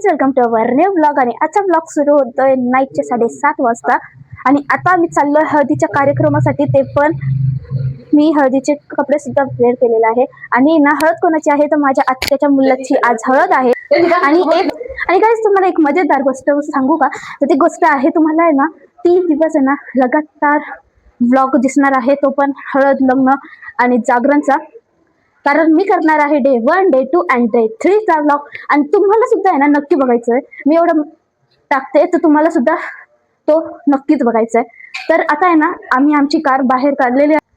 Guys, welcome to our new blog. आणि आजचा blog सुरू होतोय नाईटचे 7:30 वाजता. आणि आता मी चाललोय हळदीच्या कार्यक्रमासाठी. ते पण मी हळदीचे कपडे सुद्धा वेअर केलेले आहे. आणि ना हळद कोणाची आहे तर माझ्या आत्याच्या मुलाची आज हळद आहे. आणि गाईज, तुम्हाला एक मजेदार गोष्ट सांगू का? तर ती गोष्ट आहे, तुम्हाला आहे ना 3 दिवस आहे ना लगातार ब्लॉग दिसणार आहे, तो पण हळद, लग्न आणि जागरणचा. कारण मी करणार आहे डे 1, डे 2 आणि डे 3 चा व्लॉग. आणि तुम्हाला सुद्धा आहे ना नक्की बघायचं आहे. मी एवढं टाकते तर तुम्हाला सुद्धा तो नक्कीच बघायचा आहे. तर आता आहे ना आम्ही आमची कार बाहेर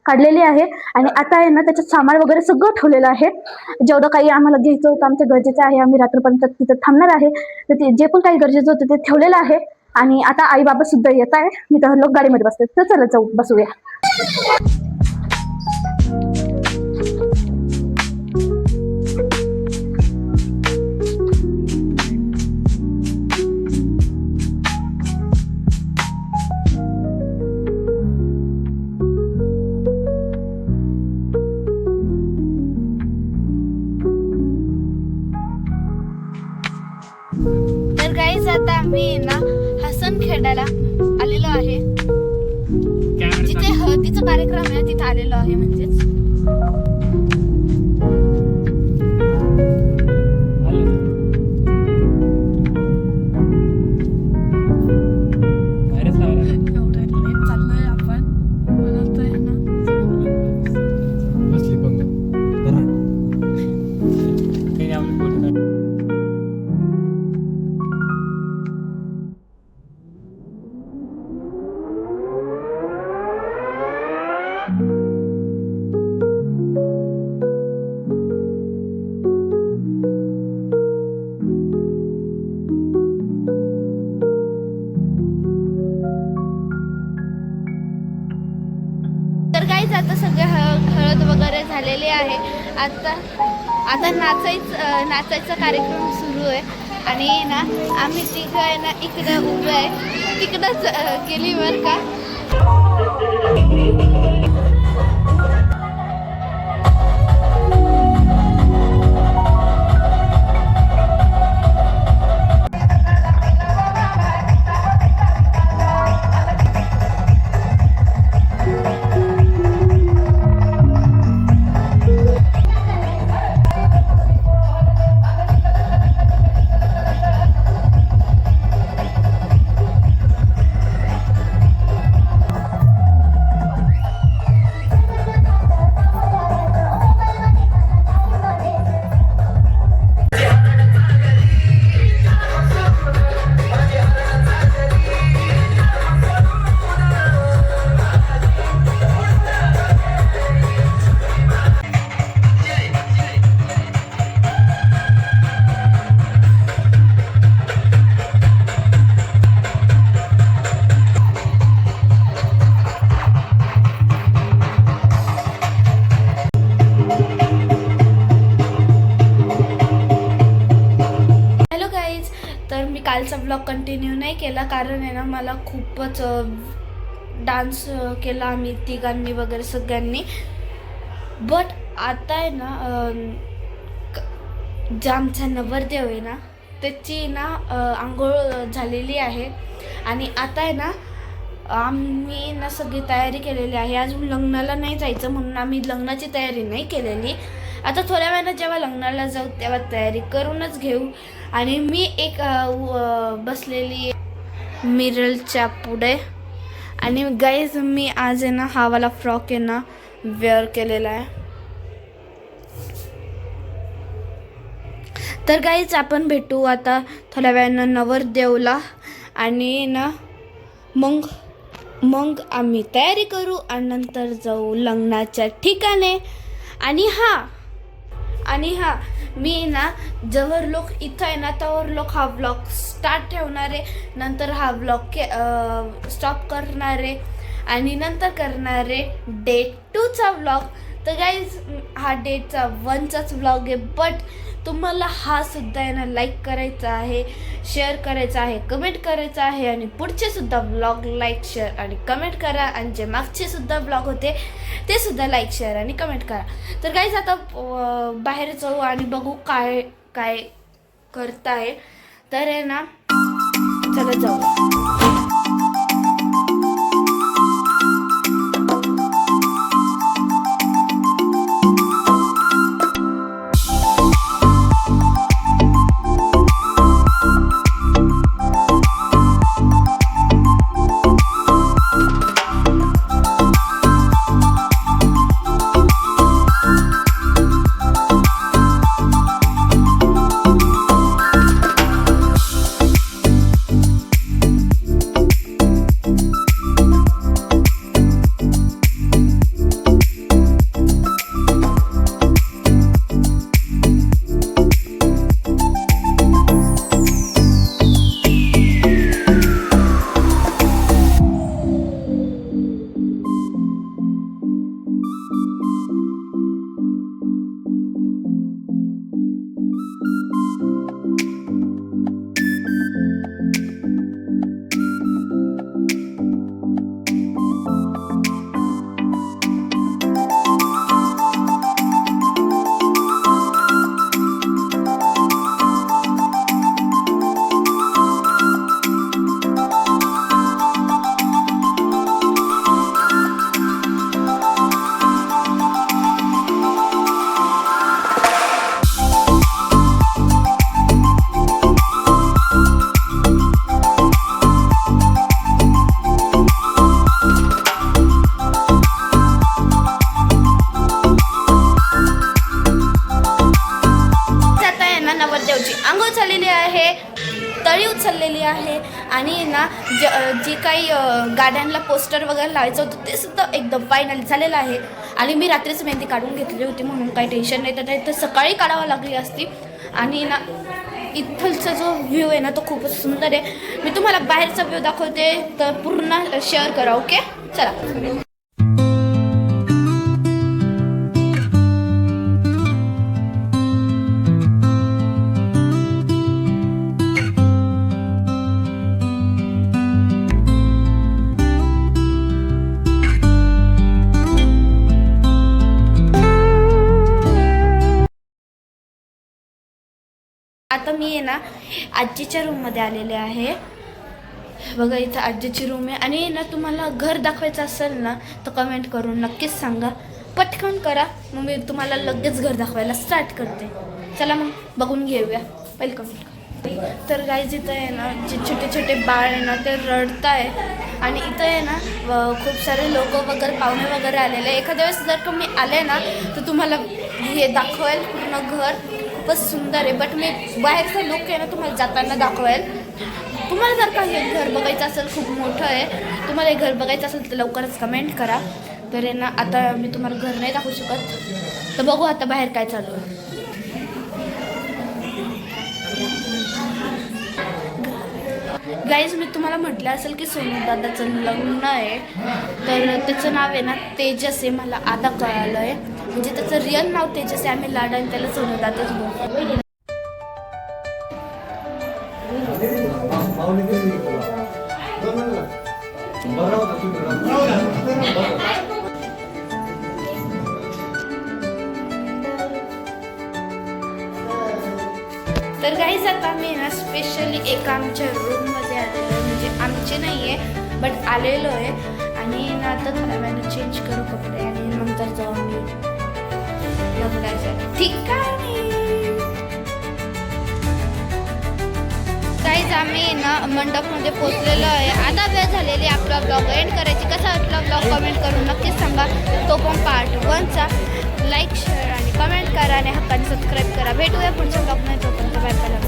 काढलेली आहे. आणि आता आहे ना त्याच्यात सामान वगैरे सगळं ठेवलेलं आहे. जेवढं काही आम्हाला घ्यायचं होतं आमचं गरजेचं आहे. आम्ही रात्रपर्यंत तिथं थांबणार आहे. तर ते जे पण काही गरजेचं होतं ते ठेवलेलं आहे. आणि आता आई बाबा सुद्धा येत आहे. मी तर लोक गाडीमध्ये बसते. तर चला जाऊ, बसूया. तर गाईज, आता आम्ही ना हसनखेड्याला आलेलो आहे. जिथे हळदीचा कार्यक्रम आहे तिथे आलेलो आहे. म्हणजेच चाललोय आपण. बोलतोय ना आता सगळे हळद वगैरे झालेले आहे. आता नाचायचा कार्यक्रम सुरू आहे. आणि ना आम्ही तिघं आहे ना इकडं उभे आहे. तिकडंच केली बरं का. तर मी कालचा ब्लॉग कंटिन्यू नाही केला, कारण आहे ना मला खूपच डान्स केला आम्ही तिघांनी वगैरे सगळ्यांनी. बट आता आहे ना जे आमचा नवरदेव आहे ना त्याची ना आंघोळ झालेली आहे. आणि आता आहे ना आम्ही ना सगळी तयारी केलेली आहे. अजून लग्नाला नाही जायचं म्हणून आम्ही लग्नाची तयारी नाही केलेली. आता थोड्या वेळानं जेव्हा लग्नाला जाऊ तेव्हा तयारी करूनच घेऊ. आणि मी एक बसलेली मिररच्या पुढे. आणि गाईज, मी आज आहे ना हा वाला फ्रॉक आहे ना वेअर केलेला आहे. तर गाईज, आपण भेटू आता थोड्या वेळानं नवरदेवला. आणि ना मग आम्ही तयारी करू आणि नंतर जाऊ लग्नाच्या ठिकाणी. आणि हा मी ना जवळ लोक इथं आहे ना तवर लोक हा ब्लॉग स्टार्ट ठेवणार आहे. नंतर हा ब्लॉग स्टॉप करणार आहे. आणि नंतर करणार आहे डे 2 चा ब्लॉग. तर गाईज, हा डे 1 चाच ब्लॉग आहे. बट तुम्हाला हा सुद्धा आहे ना लाईक करायचा आहे, शेअर करायचा आहे, कमेंट करायचा आहे. आणि पुढचे सुद्धा ब्लॉग लाईक, शेअर आणि कमेंट करा. आणि जे मागचे सुद्धा ब्लॉग होते ते सुद्धा लाईक, शेअर आणि कमेंट करा. तर गाईज, आता बाहेर जाऊ आणि बघू काय काय करताय. तर आहे ना चला जाऊ. आंघोळ झालेली आहे, तळी उचललेली आहे आणि ना जी काही गाड्यांना पोस्टर वगैरे लावायचं होतं ते सुद्धा एकदम फायनल झालेलं आहे. आणि मी रात्रीच मेहंदी काढून घेतली होती म्हणून काही टेन्शन नाही, तर सकाळी काढावं लागली असती. आणि ना इथलचा जो व्ह्यू आहे ना तो खूपच सुंदर आहे. मी तुम्हाला बाहेरचा व्ह्यू दाखवते, तर पूर्ण शेअर करा. ओके चला. आता मी आहे ना आजीच्या रूममध्ये आलेले आहे. बघा इथं आजीची रूम आहे. आणि ना तुम्हाला घर दाखवायचं असेल ना तर कमेंट करून नक्कीच सांगा, पटकन करा, मग मी तुम्हाला लगेच घर दाखवायला स्टार्ट करते. चला मग बघून घेऊया. वेलकम. तर गाईज इथं आहे ना जे छोटे छोटे बाळ आहे ना ते रडत आहे. आणि इथं आहे ना खूप सारे लोक वगैरे पाहुणे वगैरे आलेले. एखाद्या वेळेस जर का मी आले ना तर तुम्हाला हे दाखवेल पूर्ण घर. खूपच सुंदर आहे. बट मी बाहेरचा लुक आहे ना तुम्हाला जाताना दाखवेल. तुम्हाला जर का हे घर बघायचं असेल, खूप मोठं आहे, तुम्हाला हे घर बघायचं असेल तर लवकरच कमेंट करा. तर आहे ना आता मी तुम्हाला घर नाही दाखवू शकत, तर बघू आता बाहेर काय चालू आहे. गाईज मी तुम्हाला म्हटलं असेल की सोनू दादाचं लग्न आहे, तर त्याचं नाव आहे ना तेजस आहे. मला आता कळालं आहे, म्हणजे त्याचं रिअल नाव तेजस आहे. आम्ही लाडाने त्याला सोनू दादाच बोलतो. तर गाईज आता आम्ही ना स्पेशली एका आमच्या रूममध्ये आलेलो आहे, म्हणजे आमचे नाही आहे बट आलेलो आहे. आणि ना आता थोड्या वेळाने चेंज करू कपडे आणि नंतर जाऊ आम्ही लग्नाच्या ठिकाणी. गाईज आम्ही ना मंडपमध्ये पोचलेलो आहे. आता वेळ झालेली आपला ब्लॉग एंड करायची. कसा वाटला ब्लॉग कमेंट करून नक्कीच सांगा. तो पण पार्ट 1चा लाईक शेअर आणि कमेंट करा आणि हक्काने सबस्क्राईब करा. भेटूया पुढच्या ब्लॉग नाही, तोपर्यंत बाय बाय.